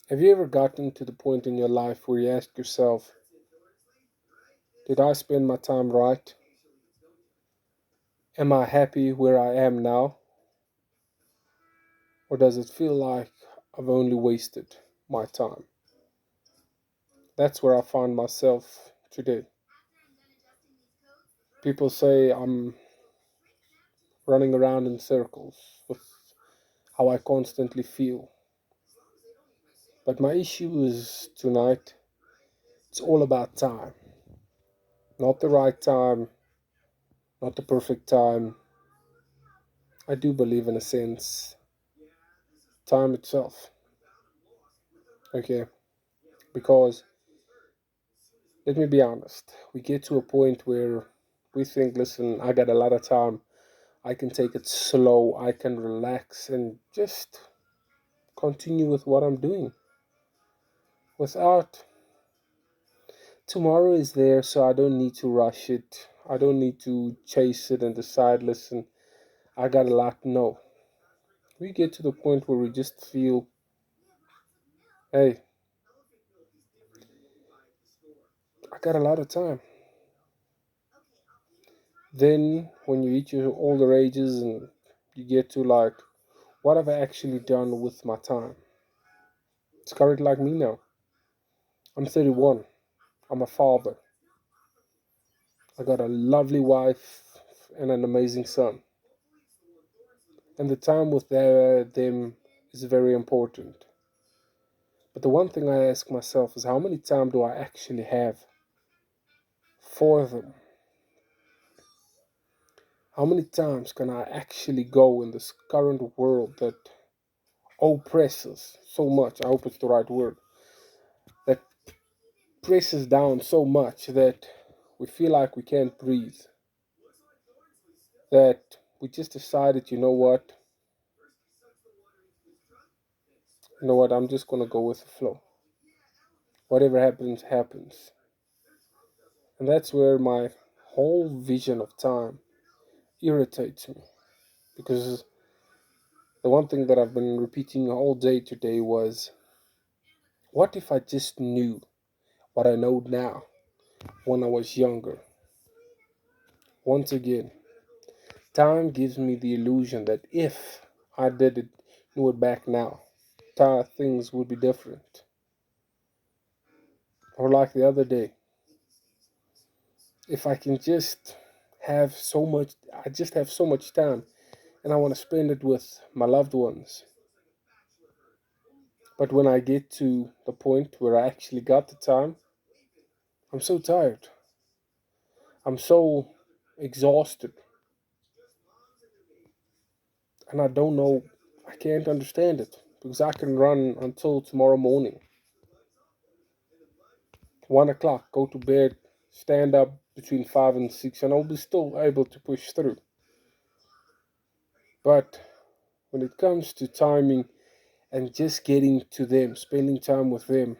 Have you ever gotten to the point in your life where you ask yourself, did I spend my time right? Am I happy where I am now? Or does it feel like I've only wasted my time? That's where I find myself today. People say I'm running around in circles with how I constantly feel. But my issue is tonight, it's all about time. Not the right time, not the perfect time. I do believe, in a sense, time itself. Okay, because let me be honest, we get to a point where we think, listen, I got a lot of time. I can take it slow. I can relax and just continue with what I'm doing without tomorrow is there, so I don't need to rush it. I don't need to chase it and decide, listen, I got a lot. No. We get to the point where we just feel, hey, I got a lot of time. Then, when you reach your older ages and you get to like, what have I actually done with my time? It's currently like me now. I'm 31. I'm a father. I got a lovely wife and an amazing son. And the time with them is very important. But the one thing I ask myself is how many time do I actually have for them? How many times can I actually go in this current world that oppresses so much? I hope it's the right word. That presses down so much that we feel like we can't breathe. That we just decided, I'm just gonna go with the flow. Whatever happens, happens. And that's where my whole vision of time irritates me. Because the one thing that I've been repeating all day today was, what if I just knew what I know now when I was younger? Once again, time gives me the illusion that if I did it, knew it back now, things would be different. Or like the other day, if I can just have so much, I just have so much time and I want to spend it with my loved ones. But when I get to the point where I actually got the time, I'm so tired. I'm so exhausted. And I don't know, I can't understand it because I can run until tomorrow morning, 1 o'clock, go to bed, stand up between 5 and 6, and I'll be still able to push through. But when it comes to timing and just getting to them, spending time with them,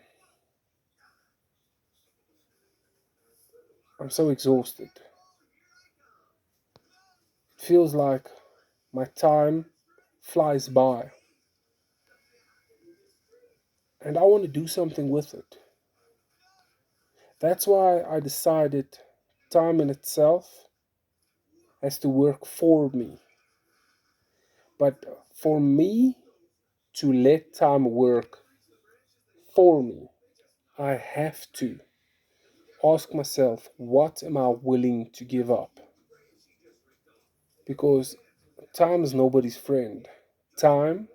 I'm so exhausted. It feels like my time flies by and I want to do something with it. That's why I decided time in itself has to work for me. But for me to let time work for me, I have to ask myself, what am I willing to give up? Because time is nobody's friend. Time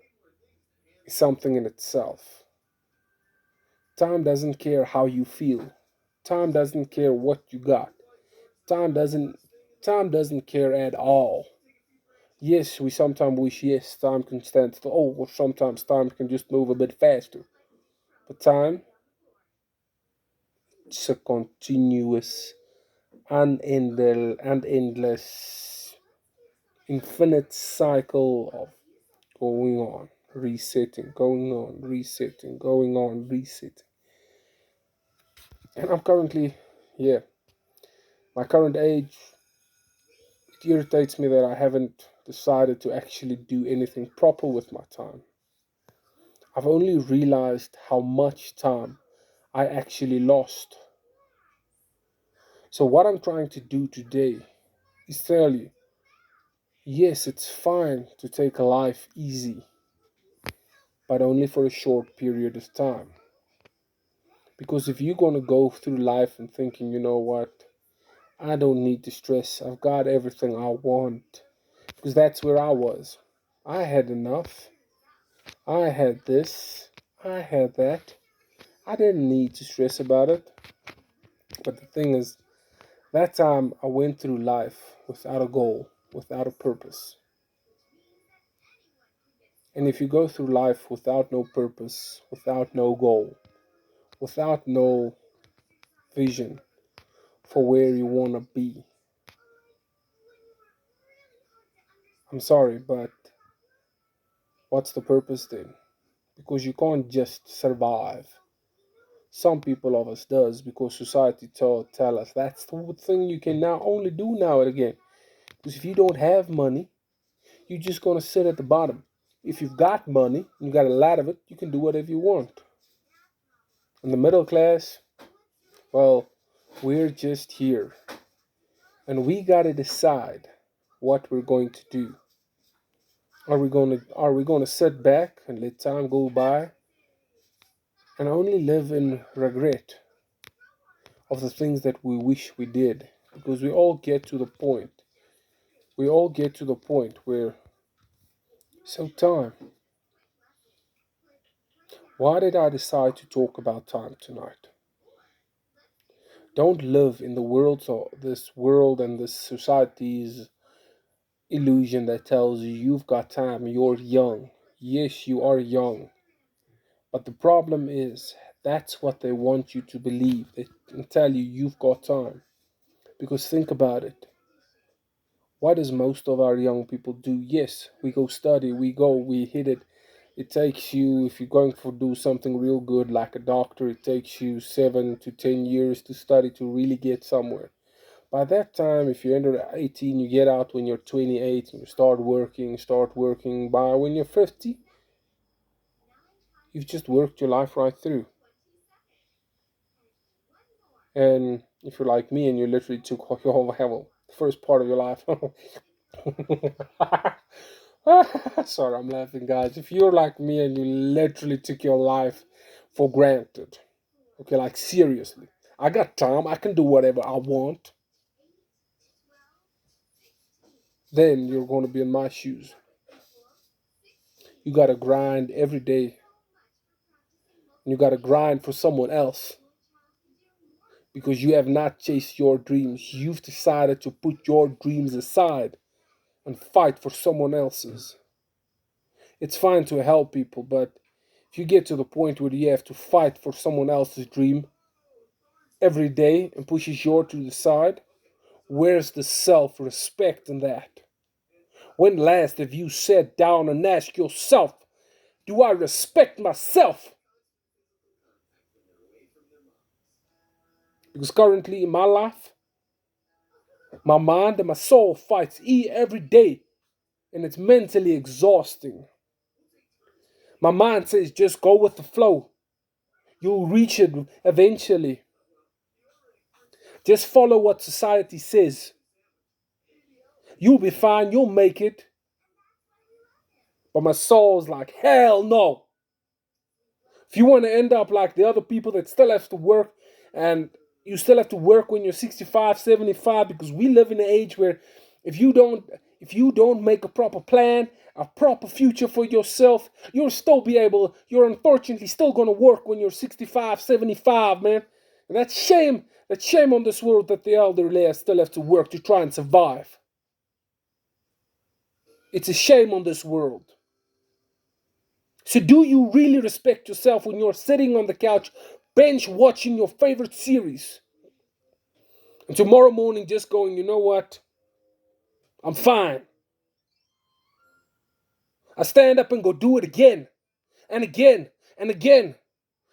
is something in itself. Time doesn't care how you feel. Time doesn't care what you got. Time doesn't time doesn't care at all. Yes, we sometimes wish yes, time can stand still. Oh, or sometimes time can just move a bit faster. But time, it's a continuous, endless, infinite cycle of going on, resetting, going on, resetting, going on, resetting. And I'm currently, yeah, my current age, it irritates me that I haven't decided to actually do anything proper with my time. I've only realized how much time I actually lost. So, what I'm trying to do today is tell you yes, it's fine to take life easy, but only for a short period of time. Because if you're going to go through life and thinking, you know what, I don't need to stress, I've got everything I want, because that's where I was. I had enough, I had this, I had that. I didn't need to stress about it. But the thing is, that time I went through life without a goal, without a purpose. And if you go through life without no purpose, without no goal, without no vision for where you want to be, I'm sorry, but what's the purpose then? Because you can't just survive. Some people of us does because society tell us that's the thing you can now only do now and again. Because if you don't have money, you're just gonna sit at the bottom. If you've got money, you got a lot of it, you can do whatever you want. In the middle class, well, we're just here. And we gotta decide what we're going to do. Are we gonna sit back and let time go by and only live in regret of the things that we wish we did? Because we all get to the point. We all get to the point where so time. Why did I decide to talk about time tonight? Don't live in the world so this world and this society's illusion that tells you you've got time, you're young. Yes, you are young. But the problem is that's what they want you to believe. They can tell you you've got time. Because think about it. What does most of our young people do? Yes, we go study, we hit it. It takes you, if you're going to do something real good like a doctor, it takes you 7 to 10 years to study to really get somewhere. By that time, if you enter 18, you get out when you're 28, and you start working. By when you're 50, you've just worked your life right through. And if you're like me and you literally took your whole hell, the first part of your life. Sorry, I'm laughing, guys. If you're like me and you literally took your life for granted, okay, like seriously, I got time, I can do whatever I want, then you're going to be in my shoes. You got to grind every day, and you got to grind for someone else because you have not chased your dreams. You've decided to put your dreams aside and fight for someone else's. It's fine to help people, but if you get to the point where you have to fight for someone else's dream every day and pushes yours to the side, where's the self respect in that? When last have you sat down and asked yourself, do I respect myself? Because currently in my life, my mind and my soul fights every day, and it's mentally exhausting. My mind says just go with the flow. You'll reach it eventually. Just follow what society says. You'll be fine, you'll make it. But my soul's like, hell no. If you want to end up like the other people that still have to work, and you still have to work when you're 65, 75, because we live in an age where if you don't make a proper plan, a proper future for yourself, you're unfortunately still going to work when you're 65, 75, man. And that's shame. That's shame on this world that the elderly still have to work to try and survive. It's a shame on this world. So do you really respect yourself when you're sitting on the couch, bench watching your favorite series? And tomorrow morning just going, you know what? I'm fine. I stand up and go do it again and again and again.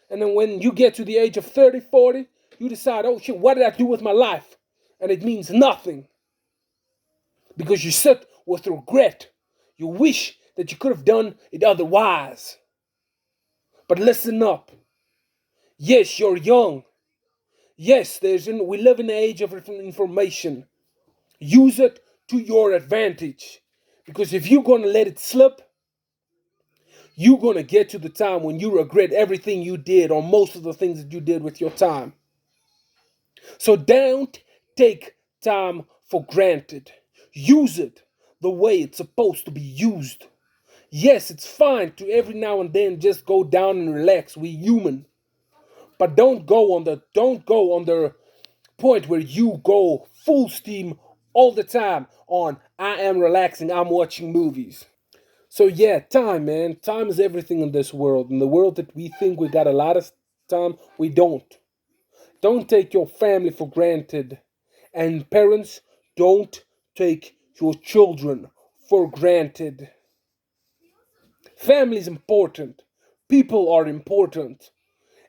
And then when you get to the age of 30, 40, you decide, oh shit, what did I do with my life? And it means nothing. Because you sit with regret. You wish that you could have done it otherwise. But listen up. Yes, you're young. Yes, we live in an age of information. Use it to your advantage. Because if you're going to let it slip, you're going to get to the time when you regret everything you did or most of the things that you did with your time. So don't take time for granted. Use it the way it's supposed to be used. Yes, it's fine to every now and then just go down and relax. We human. But don't go on the point where you go full steam all the time on I am relaxing, I'm watching movies. So yeah, time, man. Time is everything in this world. In the world that we think we got a lot of time, we don't. Don't take your family for granted. And parents, don't take your children for granted. Family is important. People are important.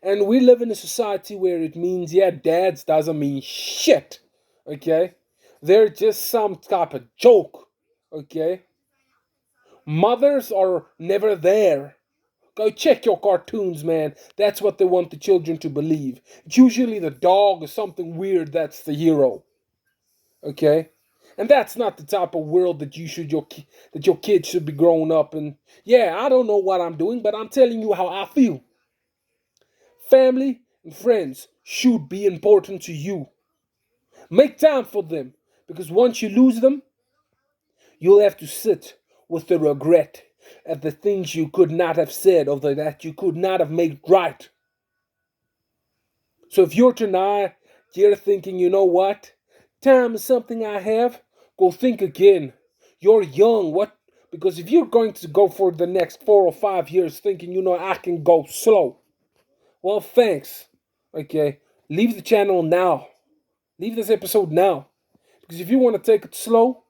And we live in a society where it means, yeah, dads doesn't mean shit. Okay? They're just some type of joke. Okay? Mothers are never there. Go check your cartoons, man. That's what they want the children to believe. It's usually the dog or something weird that's the hero. Okay? And that's not the type of world that that your kids should be growing up in. Yeah, I don't know what I'm doing, but I'm telling you how I feel. Family and friends should be important to you. Make time for them because once you lose them, you'll have to sit with the regret at the things you could not have said or that you could not have made right. So if you're tonight, you're thinking, you know what? Time is something I have, go think again. You're young. What? Because if you're going to go for the next 4 or 5 years thinking, I can go slow. Well, thanks. Okay. Leave the channel now. Leave this episode now. Because if you want to take it slow,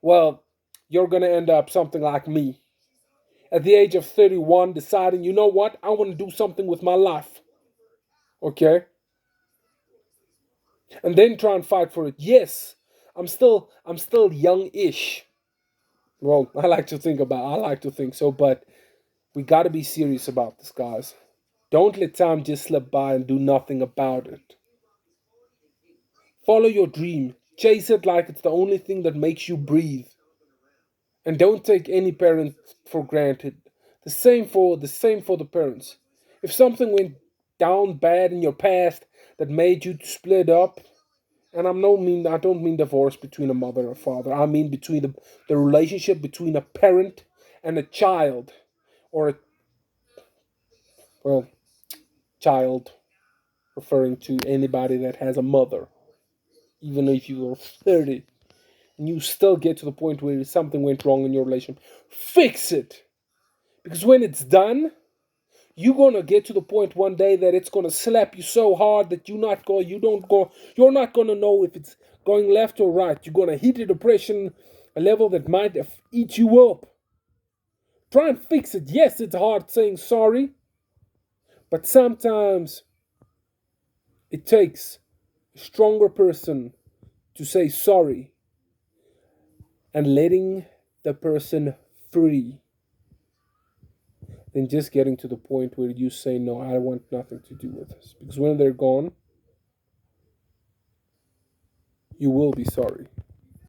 well, you're going to end up something like me. At the age of 31, deciding, you know what? I want to do something with my life. Okay? And then try and fight for it. Yes, I'm still young-ish. Well, I like to think so, but we got to be serious about this, guys. Don't let time just slip by and do nothing about it. Follow your dream. Chase it like it's the only thing that makes you breathe. And don't take any parent for granted. The same for the parents. If something went down bad in your past that made you split up, and I don't mean divorce between a mother and a father. I mean between the relationship between a parent and a child, or a well child, referring to anybody that has a mother. Even if you are 30 and you still get to the point where something went wrong in your relationship, fix it. Because when it's done, you're gonna get to the point one day that it's gonna slap you so hard that you're not gonna know if it's going left or right. You're gonna hit a depression, a level that might eat you up. Try and fix it. Yes, it's hard saying sorry, but sometimes it takes a stronger person to say sorry and letting the person free than just getting to the point where you say, no, I want nothing to do with this. Because when they're gone, you will be sorry.